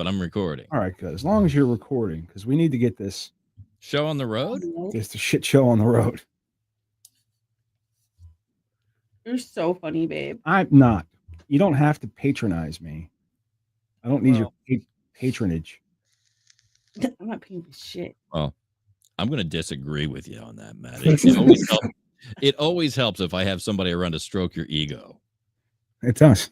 but I'm recording. All right, good. As long as you're recording, because we need to get this Show on the road? the shit show on the road. You're so funny, babe. I'm not. You don't have to patronize me. I don't need your patronage. I'm not paying for shit. Well, I'm going to disagree with you on that, Matt. It always helps if I have somebody around to stroke your ego. It does.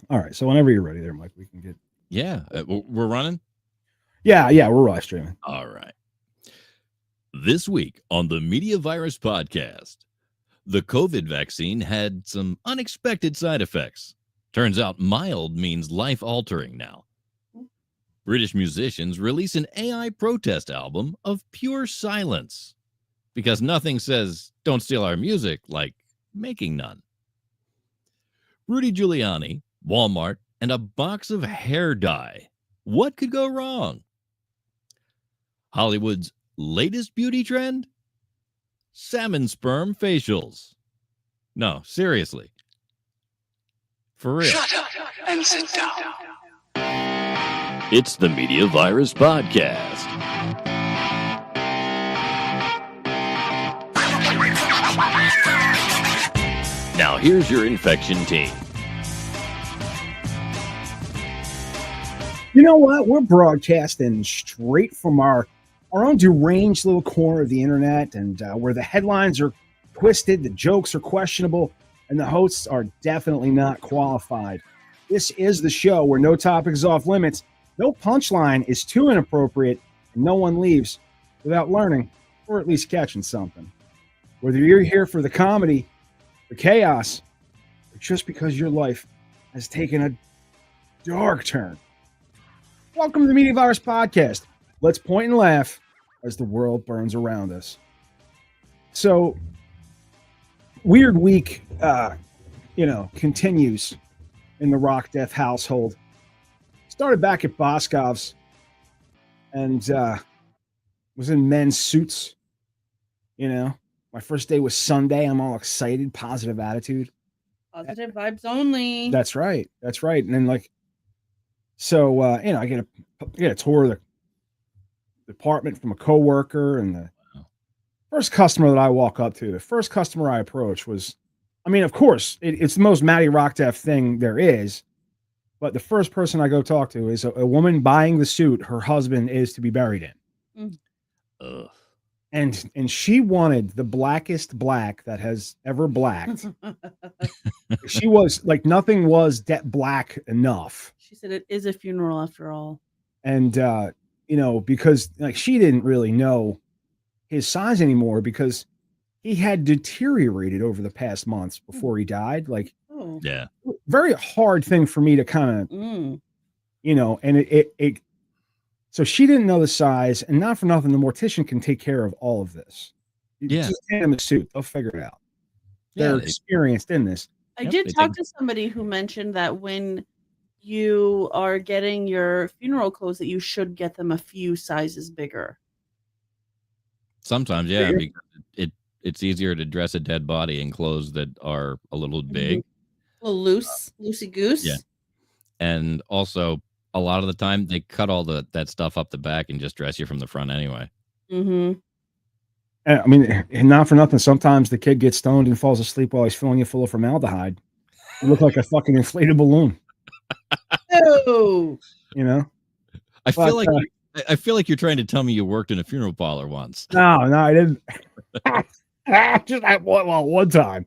All right. So whenever you're ready there, Mike, we can get. Yeah. We're running? Yeah. We're live streaming. All right. This week on the Media Virus Podcast, the COVID vaccine had some unexpected side effects. Turns out mild means life-altering now. British musicians release an AI protest album of pure silence because nothing says, don't steal our music, like making none. Rudy Giuliani, Walmart, and a box of hair dye. What could go wrong? Hollywood's latest beauty trend? Salmon sperm facials. No, seriously. For real. Shut up and sit down. It's the Media Virus Podcast. Now here's your infection team. You know what? We're broadcasting straight from our own deranged little corner of the internet, and where the headlines are twisted, the jokes are questionable, and the hosts are definitely not qualified. This is the show where no topic is off limits, no punchline is too inappropriate, and no one leaves without learning or at least catching something. Whether you're here for the comedy, the chaos, or just because your life has taken a dark turn. Welcome to the Media Virus Podcast. Let's point and laugh as the world burns around us. So, weird week, continues in the Rock Death household. Started back at Boscov's and was in men's suits. My first day was Sunday. I'm all excited, positive attitude. Positive vibes only. That's right. And then I get a tour of the department from a coworker, and the first customer that I walk up to, the first customer I approach was, of course, it's the most Matty Rock Death thing there is. But the first person I go talk to is a woman buying the suit her husband is to be buried in. Ugh. And she wanted the blackest black that has ever blacked. She was like, nothing was black enough. She said it is a funeral after all. And, because she didn't really know his size anymore because he had deteriorated over the past months before he died. Yeah. Very hard thing for me to kind of, and it so she didn't know the size, and not for nothing, the mortician can take care of all of this. Just hand them a suit. They'll figure it out. They're experienced in this. I did talk to somebody who mentioned that when you are getting your funeral clothes, that you should get them a few sizes bigger. Sometimes, yeah, because it's easier to dress a dead body in clothes that are a little big. A little loose, loosey goose. Yeah. And also, a lot of the time, they cut all that stuff up the back and just dress you from the front anyway. Mm-hmm. And not for nothing, sometimes the kid gets stoned and falls asleep while he's filling you full of formaldehyde. You look like a fucking inflated balloon. Oh, I feel like you're trying to tell me you worked in a funeral parlor once. No, I didn't. Just one time.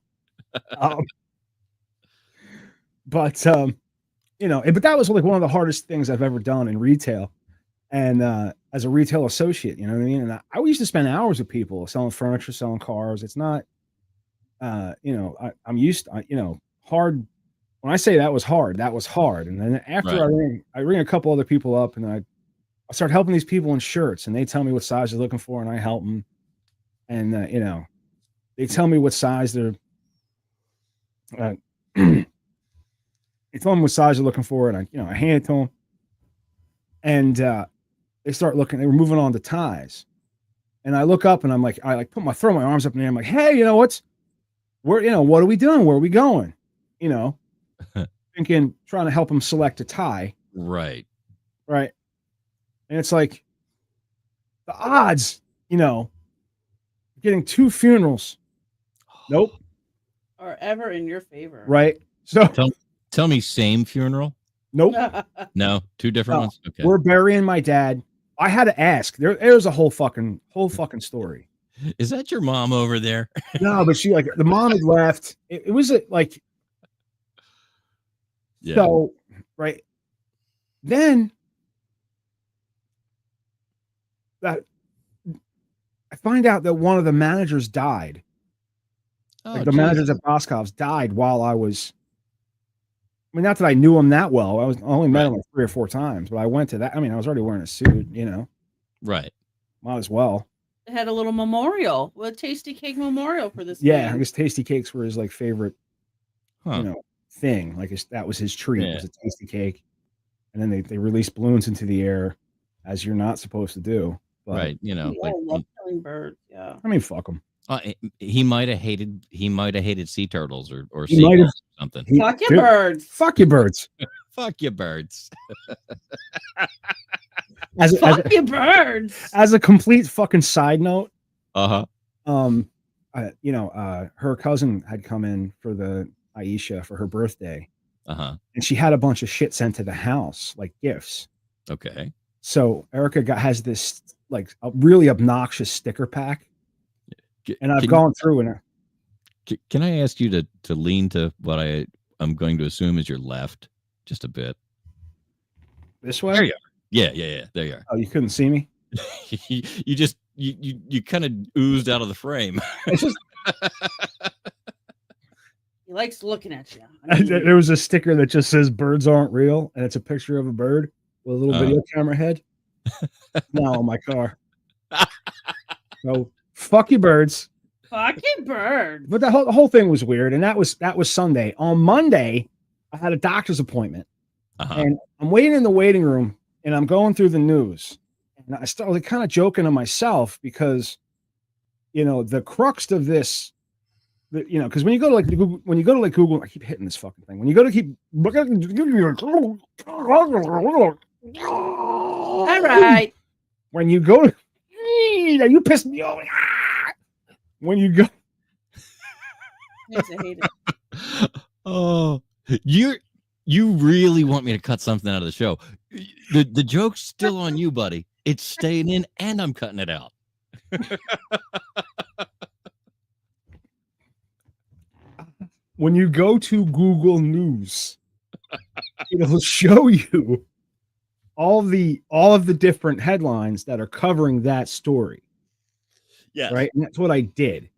But that was like one of the hardest things I've ever done in retail, and as a retail associate, you know what I mean. And I used to spend hours with people selling furniture, selling cars. It's not, I'm used to, hard. When I say that was hard. And then after I ring a couple other people up, and I start helping these people in shirts, and they tell me what size they're looking for, and I help them. And they tell me what size they're. They tell them what size they're looking for, and I hand it to them. And they start looking. They were moving on to ties, and I look up, and I'm like, throw my arms up in the air. I'm like, hey, what are we doing? Where are we going? thinking, trying to help him select a tie. Right. Right. And it's like the odds, getting 2 funerals. Nope. Are ever in your favor. Right. So tell me same funeral? Nope. No, 2 different ones? Okay. We're burying my dad. I had to ask. There's a whole fucking story. Is that your mom over there? No, but she the mom had left. It was Yeah. So right. Then that I find out that one of the managers died. Oh, the managers at Boscov's died while I was. I mean, not that I knew him that well. I only met him like 3 or 4 times, but I went to that. I mean, I was already wearing a suit, Right. Might as well. They had a little memorial, a tasty cake memorial for this. Yeah, man. I guess tasty cakes were his favorite, thing. That was his treat. Was a tasty cake, and then they released balloons into the air, as you're not supposed to do. But, right. I love killing birds. Yeah. I mean, fuck him. He might have hated sea turtles or seagulls or something. Fuck your birds. Fuck your birds. Fuck your birds. Fuck your birds. As a complete fucking side note, her cousin had come in for the Aisha for her birthday, and she had a bunch of shit sent to the house, like gifts. Okay. So Erica has this a really obnoxious sticker pack. And I've gone through and can I ask you to lean to what I'm going to assume is your left just a bit? This way? There you are. Yeah. There you are. Oh, you couldn't see me? you kind of oozed out of the frame. It's just he likes looking at you. There was a sticker that just says "Birds aren't real," and it's a picture of a bird with a little video camera head. Now on my car. So fuck you, birds. Fuck you, birds. But the whole thing was weird, and that was Sunday. On Monday, I had a doctor's appointment, and I'm waiting in the waiting room, and I'm going through the news, and I started kind of joking to myself because, the crux of this, because when you go to Google, I keep hitting this fucking thing. When you go to all right. When you go, you pissed me off. When you go, I hate it. Oh, you really want me to cut something out of the show? The joke's still on you, buddy. It's staying in, and I'm cutting it out. When you go to Google News, it'll show you all of the different headlines that are covering that story. Yeah. Right. And that's what I did.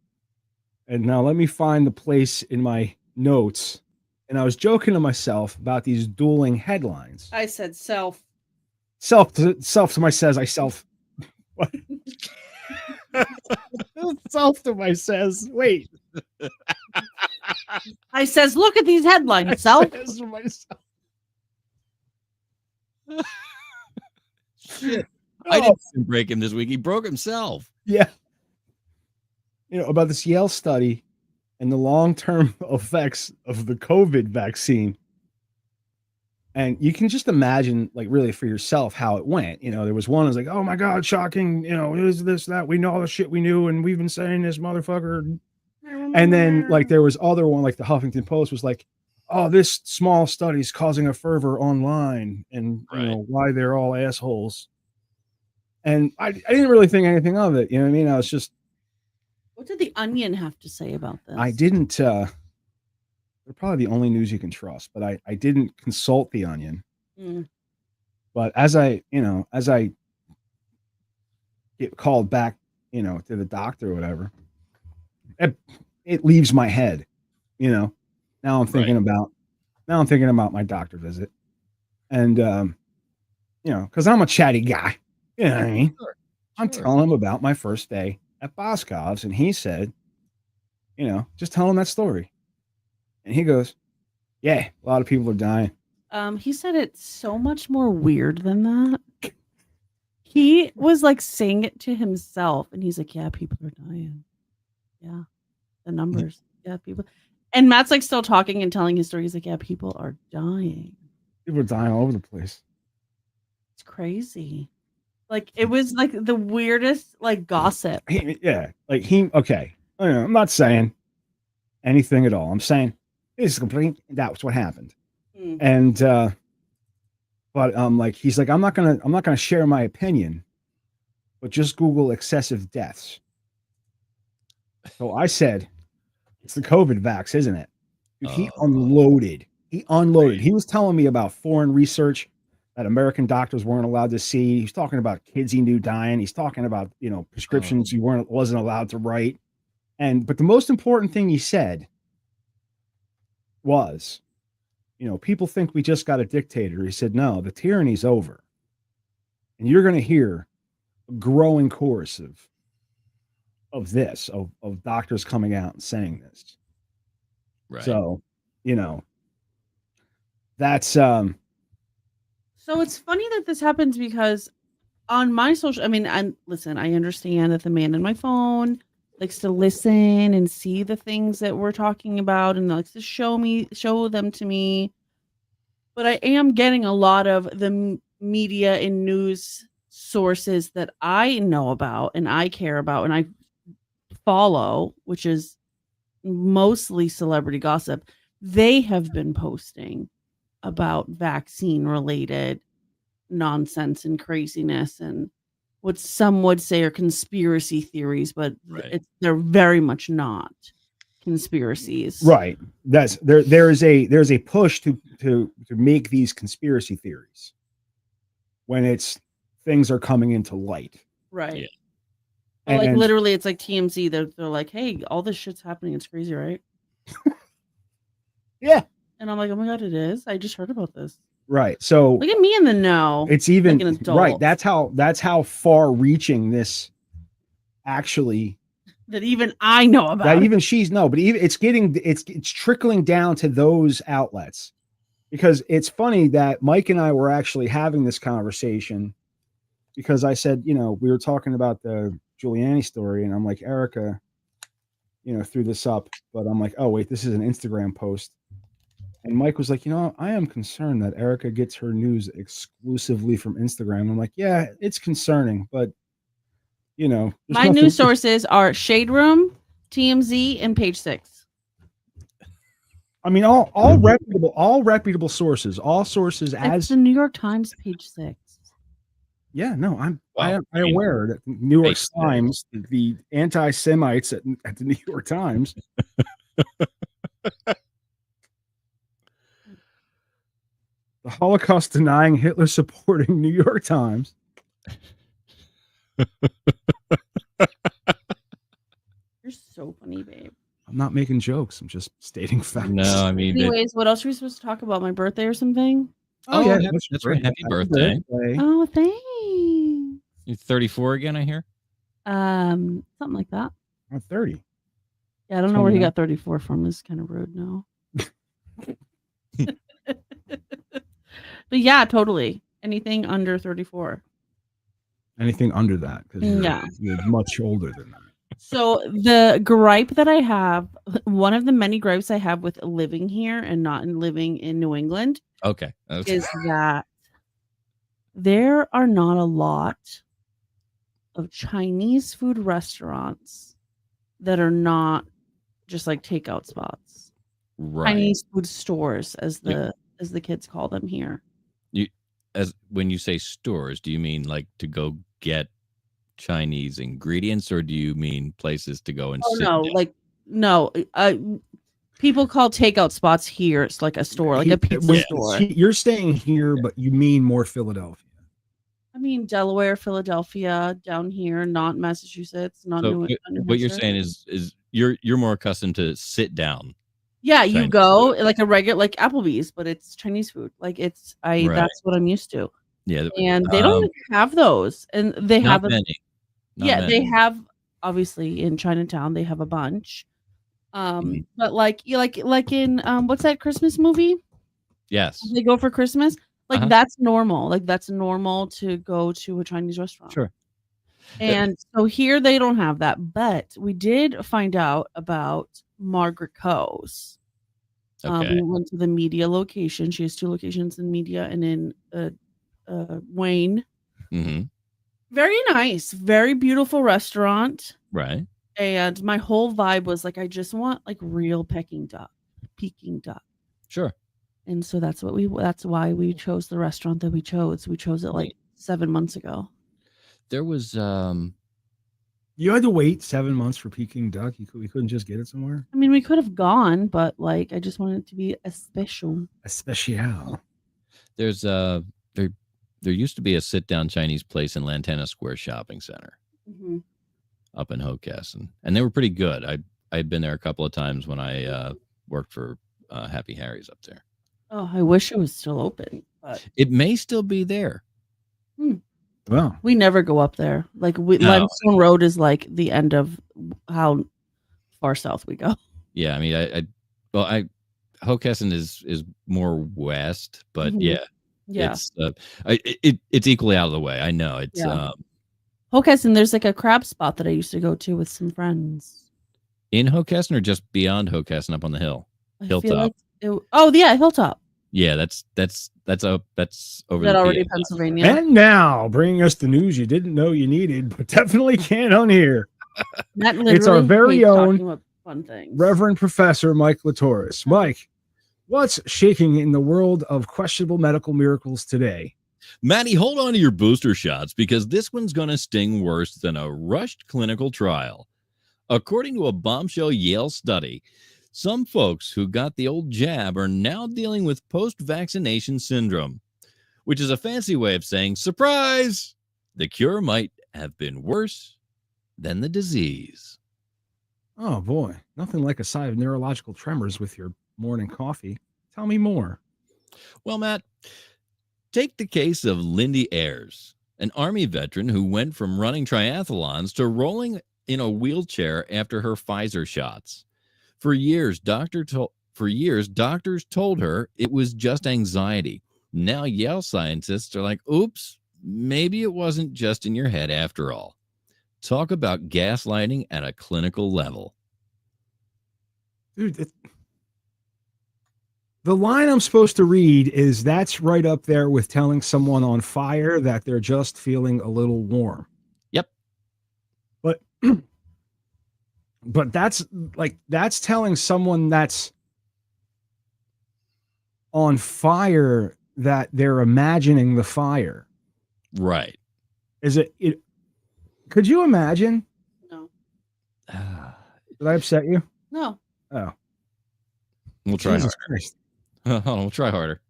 And now let me find the place in my notes. And I was joking to myself about these dueling headlines. I said self to my says I self. What? Self to my says. Wait. I says, look at these headlines, self. Shit. I didn't break him this week. He broke himself. Yeah. About this Yale study and the long-term effects of the COVID vaccine. And you can just imagine, really for yourself, how it went. There was one that was like, oh my God, shocking. Is this, that, we know all the shit we knew, and we've been saying this, motherfucker. And then, there was other one, the Huffington Post was like, oh, this small study is causing a fervor online, and why they're all assholes. And I didn't really think anything of it. You know what I mean? I was just. What did the Onion have to say about this? I didn't. They're probably the only news you can trust, but I didn't consult the Onion. Mm. But as I get called back, to the doctor or whatever, it leaves my head. Now I'm thinking about my doctor visit, and because I'm a chatty guy. You know what I mean? Sure. I'm telling him about my first day at Boscov's, and he said, just tell him that story. And he goes, yeah, a lot of people are dying. He said it's so much more weird than that. He was saying it to himself, and he's like, yeah, people are dying. Yeah, the numbers. Yeah, people. And Matt's like still talking and telling his story. He's like, yeah, people are dying. People are dying all over the place. It's crazy. Like it was like the weirdest like gossip. Okay. I'm not saying anything at all. I'm saying it's complete. That's what happened. And but like he's like, I'm not gonna share my opinion, but just Google excessive deaths. So I said, it's the COVID vax, isn't it? Dude, he unloaded. He was telling me about foreign research that American doctors weren't allowed to see. He's talking about kids he knew dying. He's talking about, prescriptions he wasn't allowed to write. But the most important thing he said was, people think we just got a dictator. He said, no, the tyranny's over. And you're going to hear a growing chorus of doctors coming out and saying this. Right. So, that's So it's funny that this happens because on my social, listen, I understand that the man in my phone likes to listen and see the things that we're talking about and likes to show them to me. But I am getting a lot of the media and news sources that I know about and I care about and I follow, which is mostly celebrity gossip. They have been posting about vaccine related nonsense and craziness and what some would say are conspiracy theories, but they're very much not conspiracies. Right. There's a push to make these conspiracy theories when things are coming into light. Right. Yeah. But like literally it's like TMZ. They're like, hey, all this shit's happening. It's crazy, right? Yeah. And I'm like, oh my God, it is. I just heard about this. Right. So look at me in the know. It's even like an adult. Right. That's how far reaching this actually that even I know about. That even she's but even it's trickling down to those outlets. Because it's funny that Mike and I were actually having this conversation because I said, we were talking about the Giuliani story and I'm like, Erica, threw this up, but I'm like, oh wait, this is an Instagram post. And Mike was like, I am concerned that Erica gets her news exclusively from Instagram. I'm like, yeah, it's concerning, but my news sources are Shade Room, TMZ, and Page 6. I mean, all reputable sources, all sources it's the New York Times, Page 6. Yeah, no, I'm aware that the New York Times, the anti-Semites at the New York Times. The Holocaust denying, Hitler supporting New York Times. You're so funny, babe. I'm not making jokes. I'm just stating facts. No, I mean. Anyways, what else are we supposed to talk about? My birthday or something? Oh yeah, that's right. Happy birthday. Oh, thanks. You're 34 again, I hear. Something like that. I'm 30. Yeah, I don't know where he got 34 from. It's kind of rude now. But yeah, totally. Anything under 34. Anything under that, because you're much older than that. So the gripe that I have, one of the many gripes I have with living here and not living in New England, is that there are not a lot of Chinese food restaurants that are not just like takeout spots. Right. Chinese food stores, as the kids call them here. When you say stores, do you mean like to go get Chinese ingredients, or do you mean places to go and sit down? People call takeout spots here. It's like a store, like a pizza store. You're staying here, but you mean more Philadelphia. I mean Delaware, Philadelphia, down here, not Massachusetts, not New Hampshire. What you're saying is you're more accustomed to sit down. Yeah, Chinese you go food. Like a regular, like Applebee's, but it's Chinese food. Like that's what I'm used to. Yeah, and they don't have those, and they have many. They have obviously in Chinatown they have a bunch, but like in what's that Christmas movie? Yes, they go for Christmas. Like that's normal. Like that's normal to go to a Chinese restaurant. Sure. And so here they don't have that, but we did find out about Margaret Co's. Okay. We went to the media location. She has 2 locations in media and in Wayne. Mm-hmm. Very nice, very beautiful restaurant. Right. And my whole vibe was like, I just want like real Peking duck. Sure. And so that's why we chose the restaurant that we chose. We chose it like 7 months ago. There was You had to wait 7 months for Peking duck. We couldn't just get it somewhere. I mean, we could have gone, but like I just wanted it to be a special. There's there used to be a sit-down Chinese place in Lantana Square Shopping Center up in Hockessin, and they were pretty good. I'd been there a couple of times when I worked for Happy Harry's up there. Oh, I wish it was still open, but it may still be there. Well, we nenever go up there. Like Limestone Road is like the end of how far south we go. Yeah, I mean, Hockessin is more west, but yeah. It's it's equally out of the way. I know it's Hockessin. There's like a crab spot that I used to go to with some friends. In Hockessin or just beyond Hockessin up on the hill, Hilltop. Hilltop. Yeah, that's over. That already Pennsylvania. And now, bringing us the news you didn't know you needed, but definitely can't unhear. It's our very own fun things. Reverend Professor Mike Litoris. Mike, what's shaking in the world of questionable medical miracles today? Maddie, hold on to your booster shots because this one's going to sting worse than a rushed clinical trial. According to a bombshell Yale study, some folks who got the old jab are now dealing with post-vaccination syndrome, which is a fancy way of saying, surprise, the cure might have been worse than the disease. Oh, boy. Nothing like a sigh of neurological tremors with your morning coffee. Tell me more. Well, Matt, take the case of Lindy Ayers, an Army veteran who went from running triathlons to rolling in a wheelchair after her Pfizer shots. For years, doctors told her it was just anxiety. Now Yale scientists are like, oops, maybe it wasn't just in your head after all. Talk about gaslighting at a clinical level. Dude, the line I'm supposed to read is that's right up there with telling someone on fire that they're just feeling a little warm. Yep. But that's telling someone that's on fire that they're imagining the fire. Right. Is it could you imagine? No. Did I upset you? No. Oh. We'll try Jesus harder. Christ. Hold on, we'll try harder.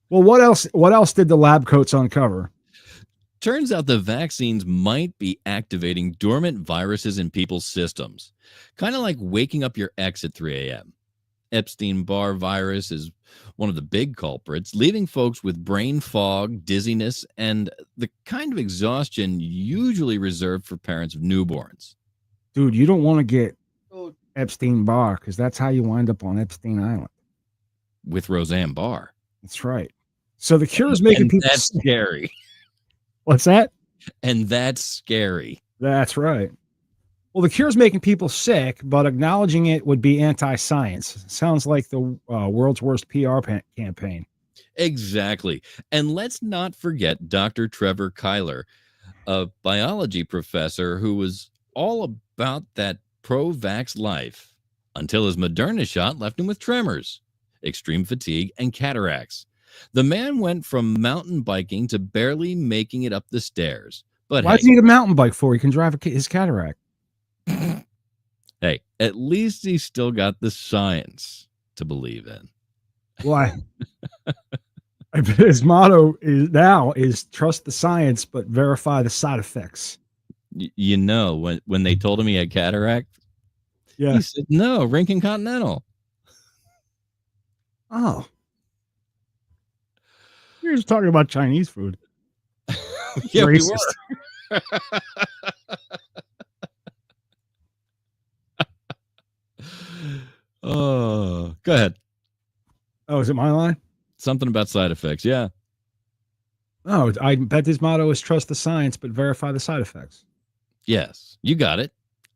Well, what else did the lab coats uncover? Turns out the vaccines might be activating dormant viruses in people's systems, kind of like waking up your ex at 3 a.m. Epstein-Barr virus is one of the big culprits, leaving folks with brain fog, dizziness, and the kind of exhaustion usually reserved for parents of newborns. Dude, you don't want to get Epstein-Barr because that's how you wind up on Epstein Island. With Roseanne Barr. That's right. So the cure is making people that's scary. What's that? And that's scary. That's right. Well, the cure is making people sick, but acknowledging it would be anti-science. Sounds like the world's worst PR campaign. Exactly. And let's not forget Dr. Trevor Kyler, a biology professor who was all about that pro-vax life until his Moderna shot left him with tremors, extreme fatigue, and cataracts. The man went from mountain biking to barely making it up the stairs. But why does he need a mountain bike for? He can drive his cataract. Hey, at least he's still got the science to believe in. Why? His motto is trust the science, but verify the side effects. You know, when they told him he had cataract, he said, no, Rinkin Continental. Oh. You're just talking about Chinese food. Yeah, we were. Oh, go ahead. Oh, is it my line? Something about side effects. Yeah. Oh, I bet his motto is trust the science, but verify the side effects. Yes, you got it.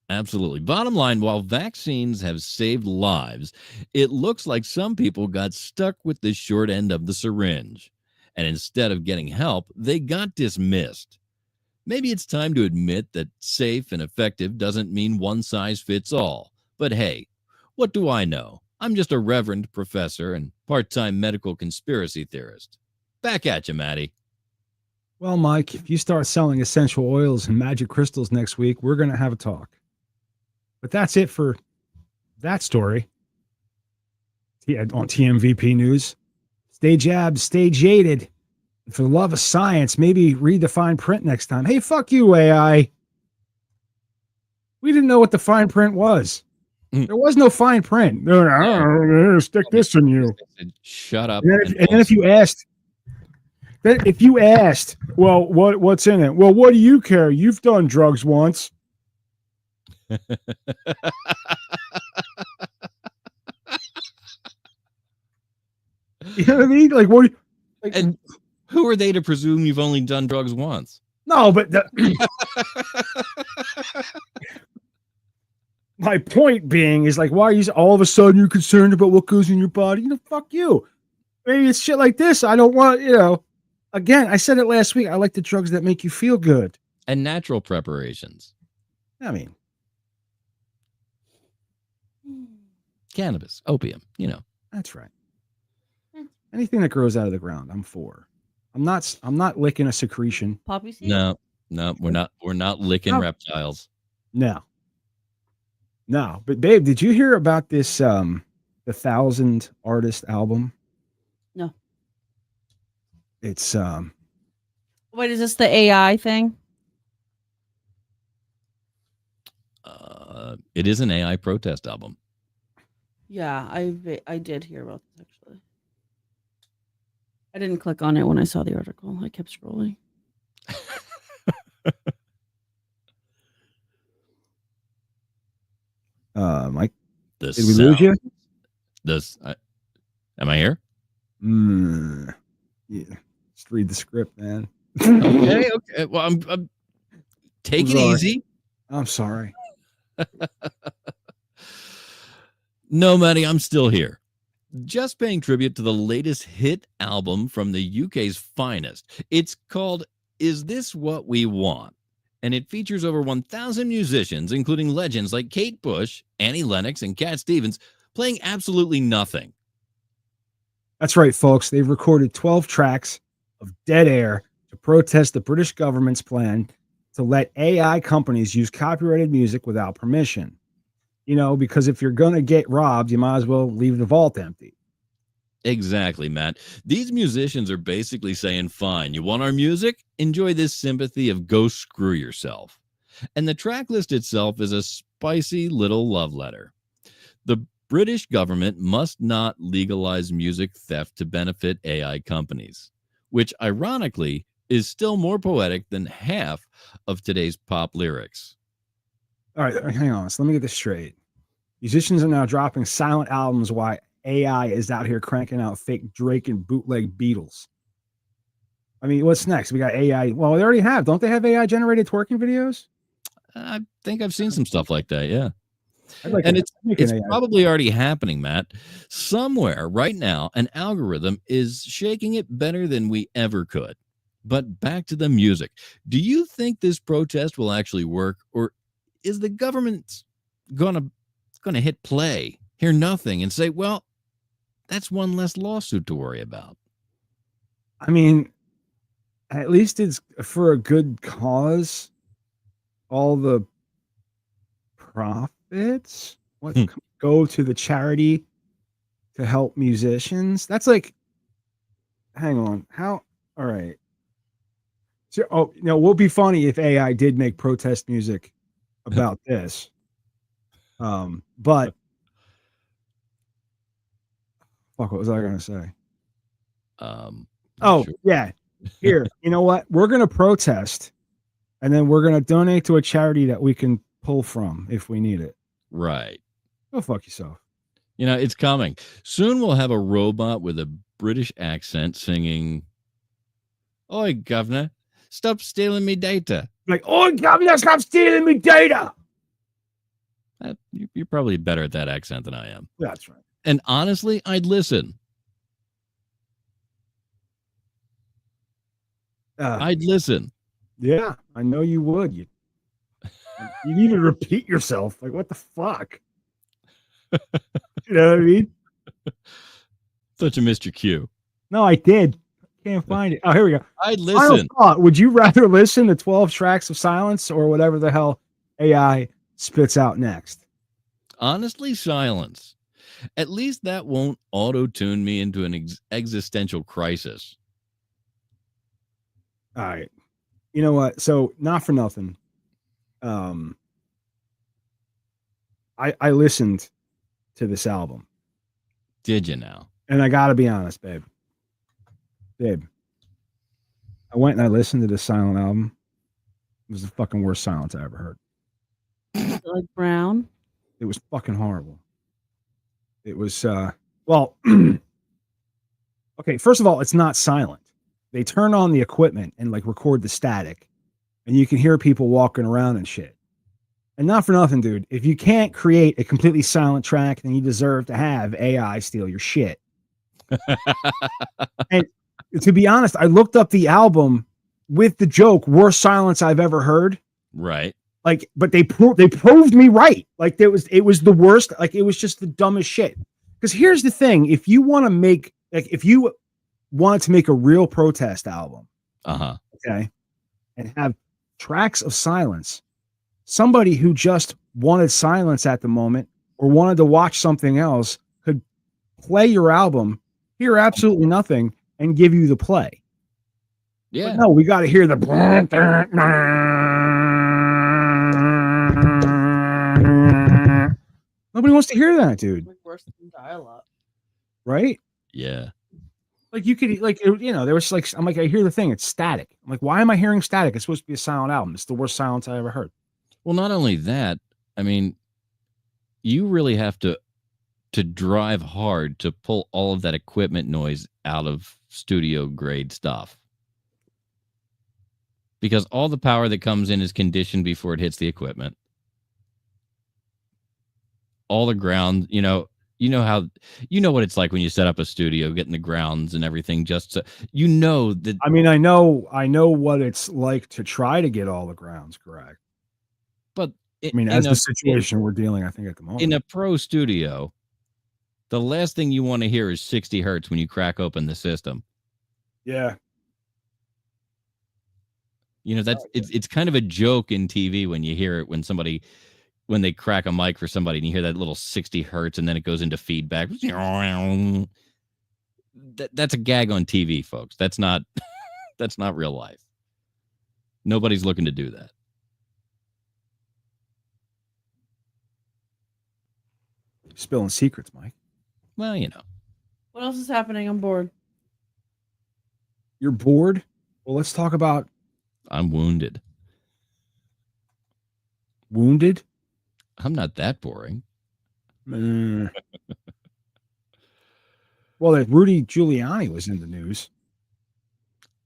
Absolutely. Bottom line, while vaccines have saved lives, it looks like some people got stuck with the short end of the syringe. And instead of getting help, they got dismissed. Maybe it's time to admit that safe and effective doesn't mean one size fits all. But hey, what do I know? I'm just a reverend professor and part-time medical conspiracy theorist. Back at you, Maddie. Well, Mike, if you start selling essential oils and magic crystals next week, we're going to have a talk. But that's it for that story. Yeah, on TMVP News. Stay jabbed, stay jaded. For the love of science, maybe read the fine print next time. Hey, fuck you, AI. We didn't know what the fine print was. There was no fine print. Stick this in you. Shut up. And then if you asked, well, what's in it? Well, what do you care? You've done drugs once. You know what I mean? Like, what? And who are they to presume you've only done drugs once? No, but my point being is like, why are you all of a sudden you're concerned about what goes in your body? You know, fuck you. Maybe it's shit like this. I don't want, again, I said it last week. I like the drugs that make you feel good. And natural preparations. I mean, cannabis, opium, That's right. Anything that grows out of the ground, I'm for. I'm not licking a secretion. Poppy seed? No, we're not licking reptiles. No. But babe, did you hear about this the 1,000 artist album? No. It's What is this, the AI thing? It is an AI protest album. Yeah, I did hear about this actually. I didn't click on it when I saw the article. I kept scrolling. Mike, did we lose you? Am I here? Yeah. Just read the script, man. Okay. Well, I'm take it easy. I'm sorry. No, Maddie, I'm still here. Just paying tribute to the latest hit album from the UK's finest. It's called Is This What We Want? And it features over 1,000 musicians, including legends like Kate Bush, Annie Lennox, and Cat Stevens, playing absolutely nothing. That's right, folks. They've recorded 12 tracks of dead air to protest the British government's plan to let AI companies use copyrighted music without permission. Because if you're going to get robbed, you might as well leave the vault empty. Exactly, Matt. These musicians are basically saying, fine, you want our music? Enjoy this sympathy of go screw yourself. And the track list itself is a spicy little love letter. The British government must not legalize music theft to benefit AI companies, which ironically is still more poetic than half of today's pop lyrics. All right, hang on. So let me get this straight. Musicians are now dropping silent albums while AI is out here cranking out fake Drake and bootleg Beatles. I mean, what's next? We got AI. Well, they already have. Don't they have AI generated twerking videos? I think I've seen some stuff like that, yeah. And it's probably already happening, Matt. Somewhere right now, an algorithm is shaking it better than we ever could. But back to the music. Do you think this protest will actually work, or is the government gonna hit play, hear nothing, and say, well, that's one less lawsuit to worry about? I mean, at least it's for a good cause. All the profits go to the charity to help musicians. That's like, hang on, how? All right. So, we'll be funny if AI did make protest music about this. But fuck, what was I gonna say? Sure. Yeah. Here, you know what? We're gonna protest, and then we're gonna donate to a charity that we can pull from if we need it. Right. Go fuck yourself. It's coming. Soon we'll have a robot with a British accent singing, "Oi, governor, stop stealing me data." Like, "Oi, governor, stop stealing me data." You're probably better at that accent than I am. That's right. And honestly, I'd listen. I'd listen. Yeah, I know you would. You need to repeat yourself. Like, what the fuck? You know what I mean? Thought you missed your cue. No, I did. Can't find it. Oh, here we go. I'd Final listen. thought, would you rather listen to 12 tracks of silence or whatever the hell AI spits out next? Honestly, silence. At least that won't auto-tune me into an existential crisis. All right. You know what? So, not for nothing. I listened to this album. Did you now? And I got to be honest, babe. Babe. I went and I listened to this silent album. It was the fucking worst silence I ever heard. Like brown. It was fucking horrible. It was well, okay, first of all, it's not silent. They turn on the equipment and like record the static, and you can hear people walking around and shit. And not for nothing, dude. If you can't create a completely silent track, then you deserve to have AI steal your shit. And to be honest, I looked up the album with the joke "worst silence I've ever heard." Right. Like, but they proved me right. Like, it was the worst. Like, it was just the dumbest shit. Because here's the thing: if you wanted to make a real protest album, okay, and have tracks of silence, somebody who just wanted silence at the moment or wanted to watch something else could play your album, hear absolutely nothing, and give you the play. Yeah. But no, we got to hear the. Nobody wants to hear that, dude. Like worse than dial-up. Right? Yeah. Like, you could, like, you know, there was like, I'm like, I hear the thing, it's static. I'm like, why am I hearing static? It's supposed to be a silent album. It's the worst silence I ever heard. Well, not only that, I mean, you really have to drive hard to pull all of that equipment noise out of studio grade stuff. Because all the power that comes in is conditioned before it hits the equipment. All the ground, you know what it's like when you set up a studio, getting the grounds and everything just so you know that. I mean, I know what it's like to try to get all the grounds correct. But as the situation we're dealing, I think at the moment. In a pro studio, the last thing you want to hear is 60 hertz when you crack open the system. Yeah. You know, it's kind of a joke in TV when you hear it when they crack a mic for somebody and you hear that little 60 hertz and then it goes into feedback. That's a gag on TV, folks. That's not real life. Nobody's looking to do that. Spilling secrets, Mike. Well, you know. What else is happening? I'm bored. You're bored? Well, let's talk about. I'm wounded. Wounded? I'm not that boring. Well, that Rudy Giuliani was in the news.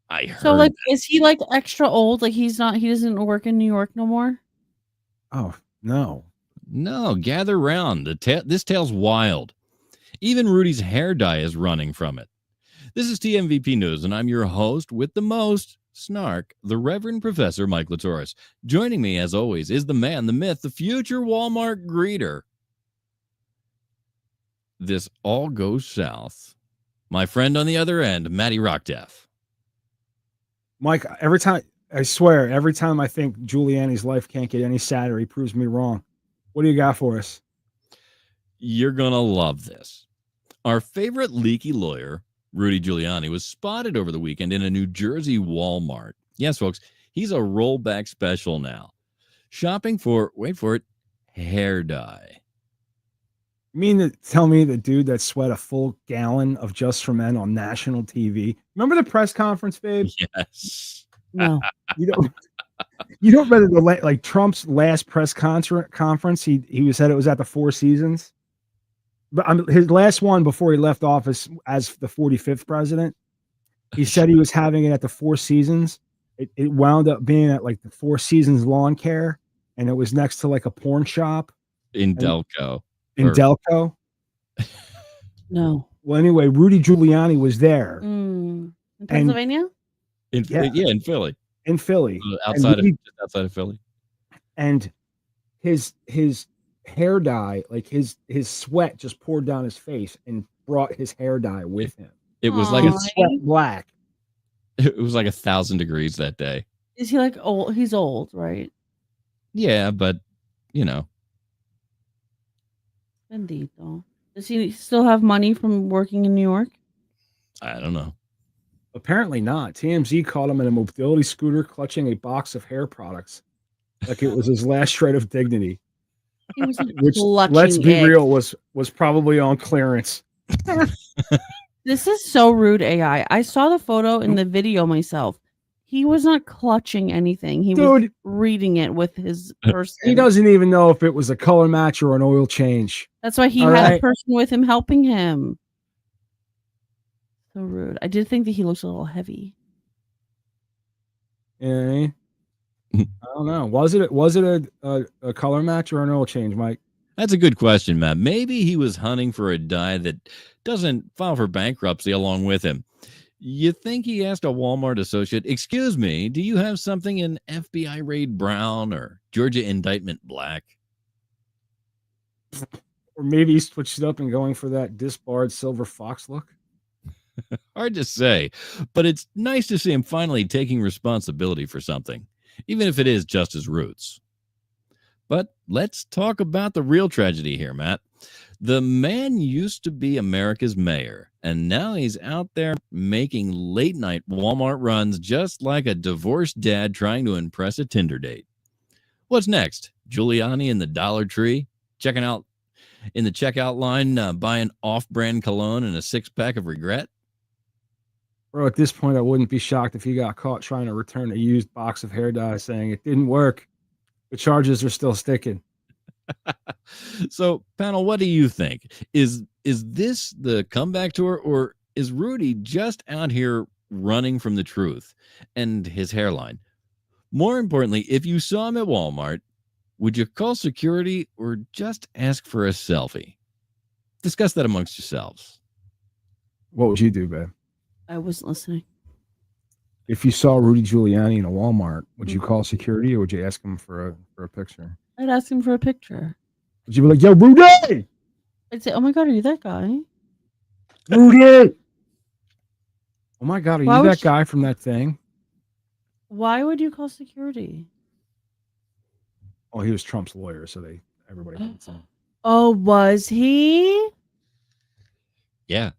I heard. So, like, is he like extra old? Like, he doesn't work in New York no more? Oh, no. No, gather round. This tale's wild. Even Rudy's hair dye is running from it. This is TMVP News, and I'm your host with the most snark, the Reverend Professor Mike Litoris. Joining me, as always, is the man, the myth, the future Walmart greeter. This all goes south. My friend on the other end, Matty Rockdeff. Mike, every time I think Giuliani's life can't get any sadder, he proves me wrong. What do you got for us? You're going to love this. Our favorite leaky lawyer, Rudy Giuliani, was spotted over the weekend in a New Jersey Walmart. Yes, folks, he's a rollback special now. Shopping for, wait for it, hair dye. You mean to tell me the dude that sweat a full gallon of Just for Men on national TV? Remember the press conference, babe? Yes. No. You don't remember like Trump's last press conference? He said it was at the Four Seasons. But his last one before he left office as the 45th president, he said he was having it at the Four Seasons. It wound up being at like the Four Seasons Lawn Care, and it was next to like a porn shop. in Delco. In Delco? No. Well, anyway, Rudy Giuliani was there. In Pennsylvania? In Philly. In Philly. Outside of Philly. And his hair dye, like his sweat just poured down his face and brought his hair dye with him. It was like his sweat black. It was like 1,000 degrees that day. Is he like old? He's old, right? Yeah, but you know. Indeed, though. Does he still have money from working in New York? I don't know. Apparently not. TMZ caught him in a mobility scooter clutching a box of hair products like it was his last shred of dignity. He was Which, let's be real, was probably on clearance. This is so rude, AI. I saw the photo in the video myself. He was not clutching anything. He was reading it with his person. He doesn't even know if it was a color match or an oil change. That's why he had a person with him helping him. So rude. I did think that he looks a little heavy. Yeah. I don't know. Was it a color match or an oil change, Mike? That's a good question, Matt. Maybe he was hunting for a dye that doesn't file for bankruptcy along with him. You think he asked a Walmart associate, "Excuse me, do you have something in FBI raid brown or Georgia indictment black?" Or maybe he switched it up and going for that disbarred silver fox look. Hard to say, but it's nice to see him finally taking responsibility for something, even if it is just his roots. But let's talk about the real tragedy here, Matt. The man used to be America's mayor, and now he's out there making late-night Walmart runs just like a divorced dad trying to impress a Tinder date. What's next? Giuliani in the Dollar Tree, checking out in the checkout line, buying off-brand cologne and a six-pack of regret? Bro, at this point, I wouldn't be shocked if he got caught trying to return a used box of hair dye saying it didn't work. The charges are still sticking. So, panel, what do you think? Is this the comeback tour, or is Rudy just out here running from the truth and his hairline? More importantly, if you saw him at Walmart, would you call security or just ask for a selfie? Discuss that amongst yourselves. What would you do, babe? I wasn't listening. If you saw Rudy Giuliani in a Walmart, would you call security or would you ask him for a picture? I'd ask him for a picture. Would you be like, "Yo, Rudy"? I'd say, "Oh my God, are you that guy? Rudy! Oh my God, are you that guy from that thing?" Why would you call security? Oh, he was Trump's lawyer, so everybody hates him. Oh, was he? Yeah.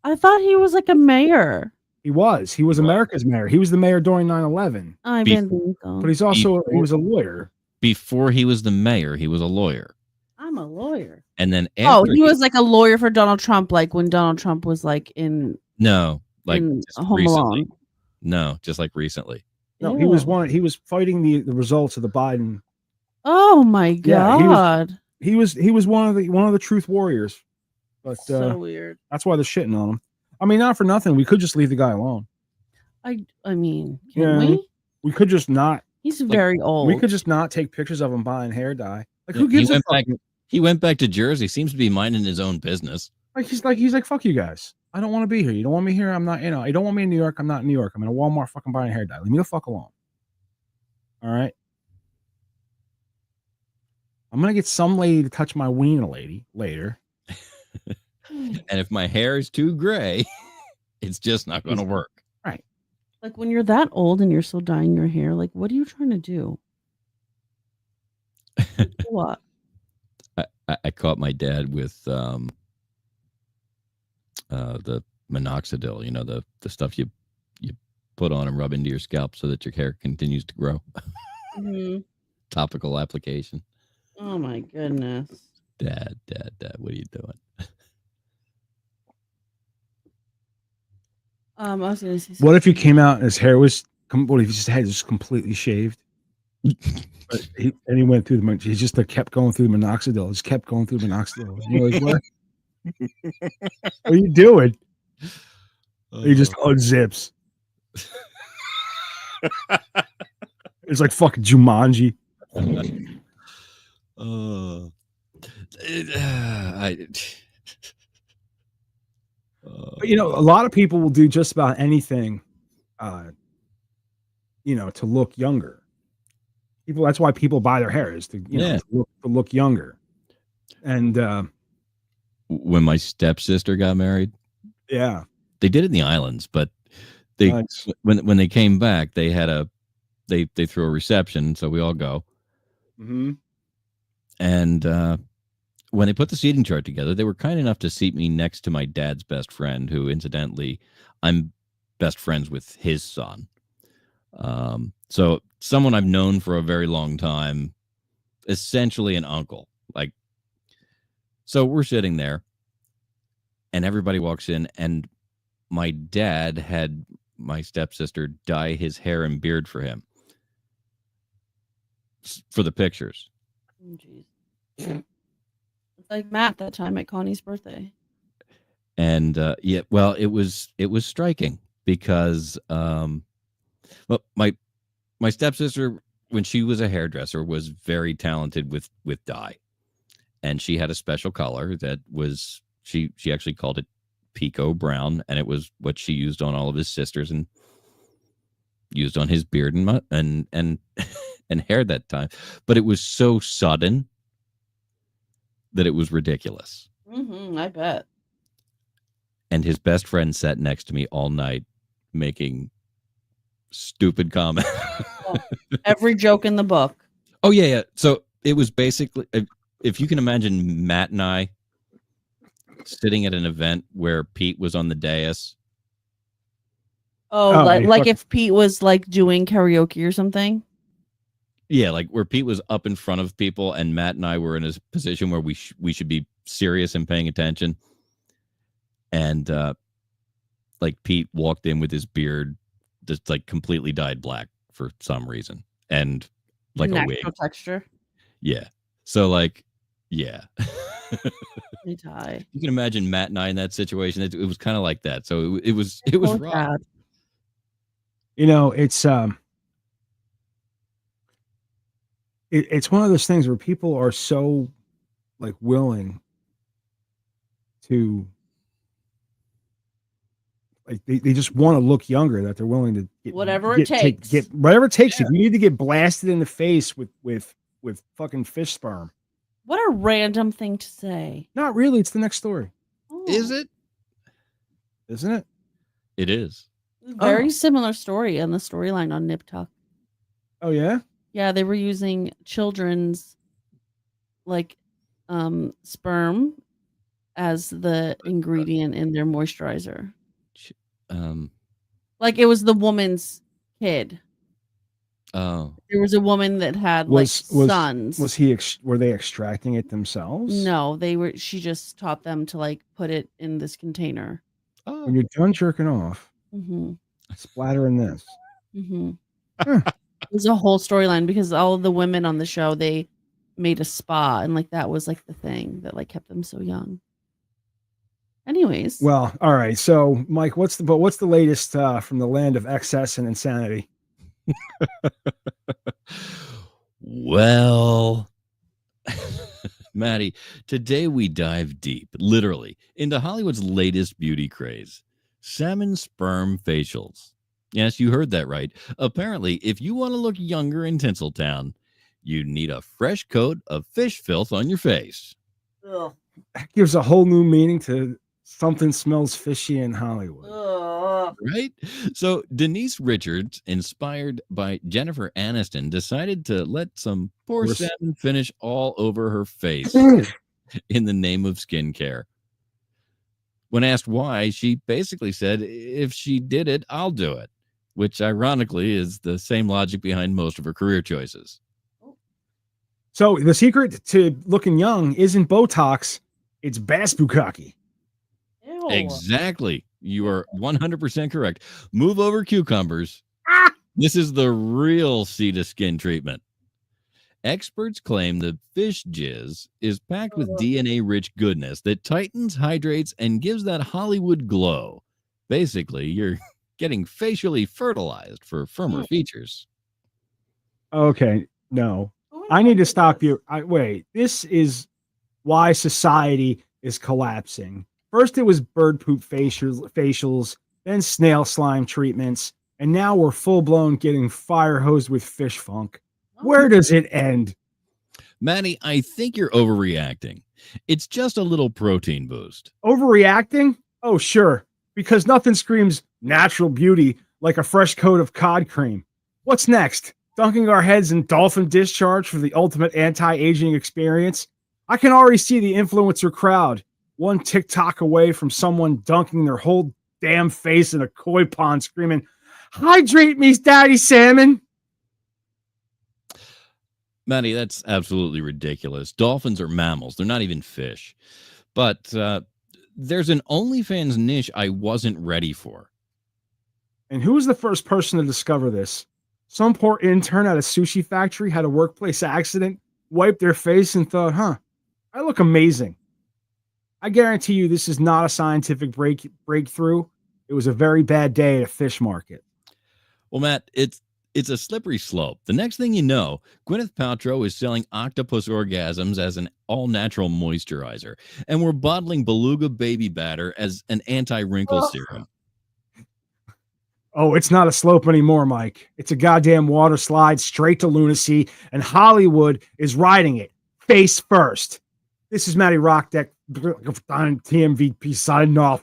I thought he was like a mayor. He was America's mayor. He was the mayor during 9/11. I didn't think so. But he was a lawyer. Before he was the mayor, he was a lawyer. I'm a lawyer. And then after he was like a lawyer for Donald Trump, like when Donald Trump was like in Home recently. Alone. No, just like recently. No, he was fighting the results of the Biden. Oh my God. He was one of the truth warriors. But so weird. That's why they're shitting on him. I mean, not for nothing. We could just leave the guy alone. I mean, can we? We could just not. He's very old. We could just not take pictures of him buying hair dye. Like, who gives a fuck? He went back to Jersey. Seems to be minding his own business. He's like, fuck you guys. I don't want to be here. You don't want me here. I'm not. You don't want me in New York. I'm not in New York. I'm in a Walmart fucking buying hair dye. Leave me the fuck alone. All right. I'm gonna get some lady to touch my wiener later. And if my hair is too gray, it's just not going to work. Right. Like when you're that old and you're still dyeing your hair, like what are you trying to do? What? I caught my dad with the minoxidil, the stuff you put on and rub into your scalp so that your hair continues to grow. Mm-hmm. Topical application. Oh my goodness. Dad, what are you doing? I was gonna say what if he came out and his hair was? What if his head was completely shaved? He went through he just kept going through the minoxidil. Just kept going through minoxidil. You're like, what? What are you doing? He just unzips. It's like fucking Jumanji. But, a lot of people will do just about anything, to look younger. That's why people buy their hair, is to, to look younger. And when my stepsister got married, yeah, they did it in the islands, but when they came back, they had they threw a reception, so we all go. Mm-hmm. And when they put the seating chart together, they were kind enough to seat me next to my dad's best friend, who, incidentally, I'm best friends with his son. So someone I've known for a very long time, essentially an uncle. So we're sitting there, and everybody walks in, and my dad had my stepsister dye his hair and beard for him for the pictures. Oh, geez. It's like Matt that time at Connie's birthday. And it was striking because my stepsister, when she was a hairdresser, was very talented with dye, and she had a special color that was she actually called it Pico Brown, and it was what she used on all of his sisters and used on his beard and and hair that time. But it was so sudden that it was ridiculous. I bet. And his best friend sat next to me all night making stupid comments. Every joke in the book. Oh, yeah. So it was basically, if you can imagine Matt and I sitting at an event where Pete was on the dais. Oh, like if Pete was like doing karaoke or something? Yeah, like where Pete was up in front of people and Matt and I were in a position where we should be serious and paying attention. And like Pete walked in with his beard just like completely dyed black for some reason. And like a wig. Texture. Yeah. So like, yeah. You can imagine Matt and I in that situation. It was kind of like that. So it was rough. It's one of those things where people are so like willing to, like they just want to look younger, that they're willing to get whatever it takes. Whatever it takes. Yeah. If you need to get blasted in the face with fucking fish sperm. What a random thing to say. Not really. It's the next story. Oh. Is it? Isn't it? It is. Very similar story in the storyline on Nip Tuck. Oh, yeah? Yeah, they were using children's sperm as the ingredient in their moisturizer. Like it was the woman's kid. Oh, there was a woman that had sons. Were they extracting it themselves? No, she just taught them to like put it in this container. Oh. When you're done jerking off, splatter in this. It was a whole storyline because all of the women on the show, they made a spa, and like that was like the thing that like kept them so young. Anyways, well, all right. So, Mike, what's the latest from the land of excess and insanity? Well, Maddie, today we dive deep, literally, into Hollywood's latest beauty craze: salmon sperm facials. Yes, you heard that right. Apparently, if you want to look younger in Tinseltown, you need a fresh coat of fish filth on your face. Ugh. That gives a whole new meaning to something smells fishy in Hollywood. Right? So Denise Richards, inspired by Jennifer Aniston, decided to let some poor salmon finish all over her face in the name of skincare. When asked why, she basically said, if she did it, I'll do it, which ironically is the same logic behind most of her career choices. So the secret to looking young isn't Botox, it's Bass Bukkake. Exactly. You are 100% correct. Move over cucumbers. This is the real sea to skin treatment. Experts claim the fish jizz is packed with DNA-rich goodness that tightens, hydrates, and gives that Hollywood glow. Basically, you're getting facially fertilized for firmer features. Okay, no. I need to stop you. Wait, this is why society is collapsing. First, it was bird poop facials, then snail slime treatments, and now we're full-blown getting fire hosed with fish funk. Where does it end? Maddie, I think you're overreacting. It's just a little protein boost. Overreacting? Oh, sure. Because nothing screams natural beauty like a fresh coat of cod cream. What's next? Dunking our heads in dolphin discharge for the ultimate anti-aging experience? I can already see the influencer crowd, one TikTok away from someone dunking their whole damn face in a koi pond screaming, "Hydrate me, Daddy Salmon!" Maddie, that's absolutely ridiculous. Dolphins are mammals. They're not even fish. But there's an OnlyFans niche I wasn't ready for. And who was the first person to discover this? Some poor intern at a sushi factory had a workplace accident, wiped their face, and thought, I look amazing. I guarantee you this is not a scientific breakthrough. It was a very bad day at a fish market. Well, Matt, it's a slippery slope. The next thing you know, Gwyneth Paltrow is selling octopus orgasms as an all-natural moisturizer, and we're bottling beluga baby batter as an anti-wrinkle serum. Oh, it's not a slope anymore, Mike. It's a goddamn water slide straight to lunacy, and Hollywood is riding it face first. This is Matty Rockdeck on TMVP signing off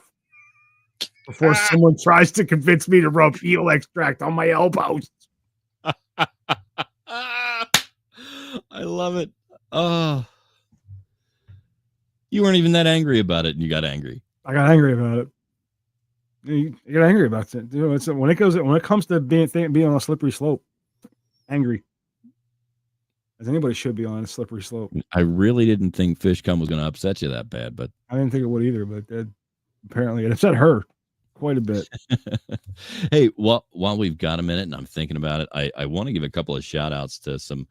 before someone tries to convince me to rub eel extract on my elbows. I love it. Oh, you weren't even that angry about it, and you got angry. I got angry about it. You get angry about it. When it comes to being on a slippery slope, angry. As anybody should be on a slippery slope. I really didn't think fish cum was going to upset you that bad, but I didn't think it would either. But apparently, it upset her quite a bit. Hey, while we've got a minute and I'm thinking about it, I want to give a couple of shout outs to some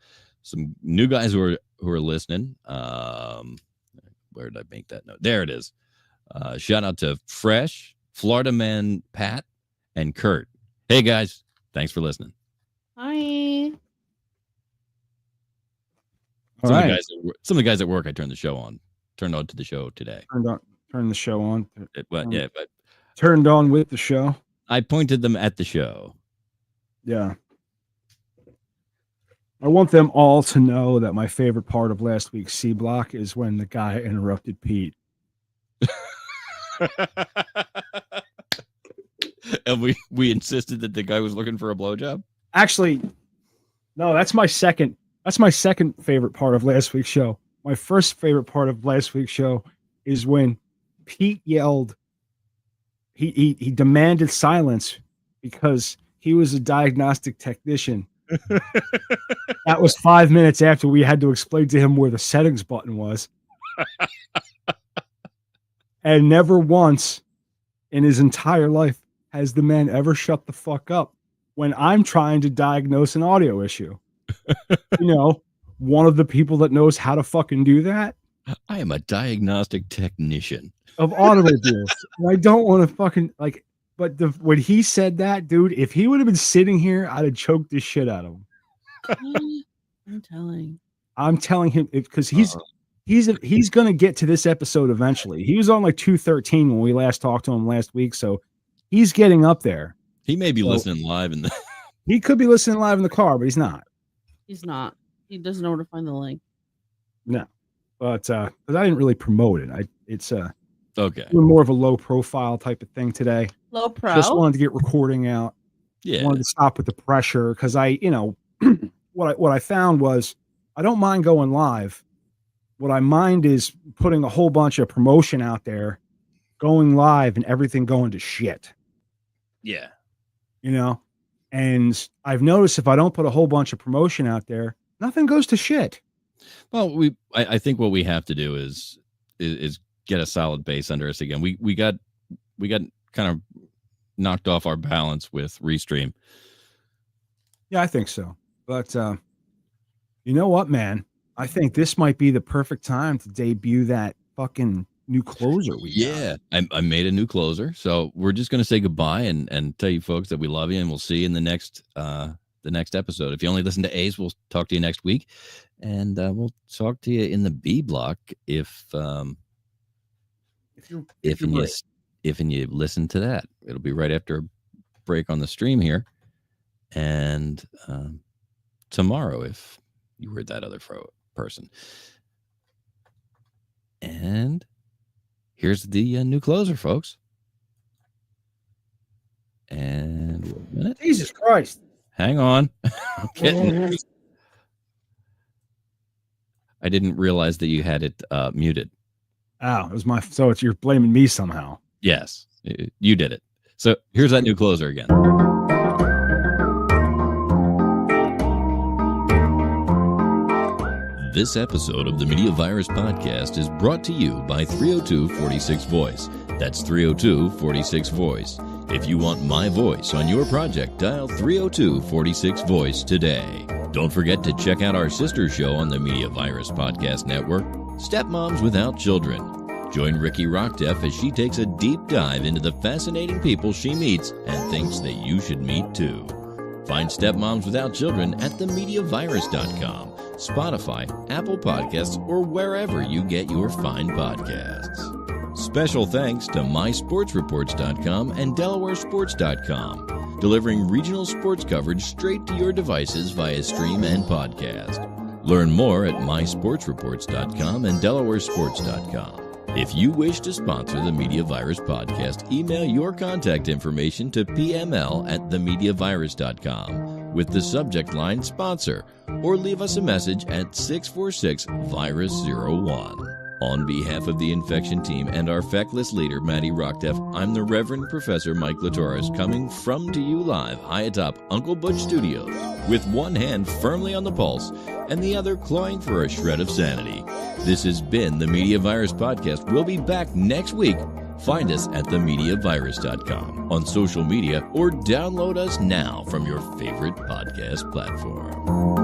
new guys who are listening. Where did I make that note? There it is. Shout out to Fresh, Florida Man Pat, and Kurt. Hey guys, thanks for listening. Hi. Some of the guys at work I turned on to the show today. Turned the show on. But turned on with the show. I pointed them at the show. Yeah. I want them all to know that my favorite part of last week's C Block is when the guy interrupted Pete. And we insisted that the guy was looking for a blowjob? Actually, no, that's my second favorite part of last week's show. My first favorite part of last week's show is when Pete yelled, he demanded silence because he was a diagnostic technician. That was 5 minutes after we had to explain to him where the settings button was. And never once in his entire life has the man ever shut the fuck up when I'm trying to diagnose an audio issue. One of the people that knows how to fucking do that. I am a diagnostic technician of automobiles. And I don't want to fucking but when he said that, dude, if he would have been sitting here, I'd have choked the shit out of him. I'm telling him because he's going to get to this episode eventually. He was on 213 when we last talked to him last week. So he's getting up there. He may be listening live he could be listening live in the car, but he's not. He's not. He doesn't know where to find the link. No, but I didn't really promote it. It's okay. More of a low profile type of thing today. Low pro. Just wanted to get recording out. Yeah. Wanted to stop with the pressure because what I found was I don't mind going live. What I mind is putting a whole bunch of promotion out there, going live, and everything going to shit. Yeah. And I've noticed if I don't put a whole bunch of promotion out there, nothing goes to shit. Well, I think what we have to do is get a solid base under us again. We got kind of knocked off our balance with Restream. Yeah, I think so. But you know what, man? I think this might be the perfect time to debut that fucking new closer we got. I made a new closer. So we're just going to say goodbye and tell you folks that we love you and we'll see you in the next episode. If you only listen to A's, we'll talk to you next week. And we'll talk to you in the B block if you listen to that. It'll be right after a break on the stream here. And tomorrow, if you were that other person. And here's the new closer, folks. And wait a minute. Jesus Christ. Hang on. I didn't realize that you had it muted. Oh, it was so you're blaming me somehow. Yes, you did it. So here's that new closer again. This episode of the Media Virus Podcast is brought to you by 302-46 Voice. That's 302-46 Voice. If you want my voice on your project, dial 302-46 Voice today. Don't forget to check out our sister show on the Media Virus Podcast Network, Stepmoms Without Children. Join Ricky Rockdeff as she takes a deep dive into the fascinating people she meets and thinks that you should meet too. Find Stepmoms Without Children at themediavirus.com, Spotify, Apple Podcasts, or wherever you get your fine podcasts. Special thanks to mysportsreports.com and delawaresports.com, delivering regional sports coverage straight to your devices via stream and podcast. Learn more at mysportsreports.com and delawaresports.com. If you wish to sponsor the Media Virus Podcast, email your contact information to pml@themediavirus.com with the subject line sponsor, or leave us a message at 646-VIRUS01. On behalf of the infection team and our feckless leader, Maddie Rockdeff, I'm the Reverend Professor Mike Litoris, coming to you live high atop Uncle Butch Studios, with one hand firmly on the pulse and the other clawing for a shred of sanity. This has been the Media Virus Podcast. We'll be back next week. Find us at themediavirus.com, on social media, or download us now from your favorite podcast platform.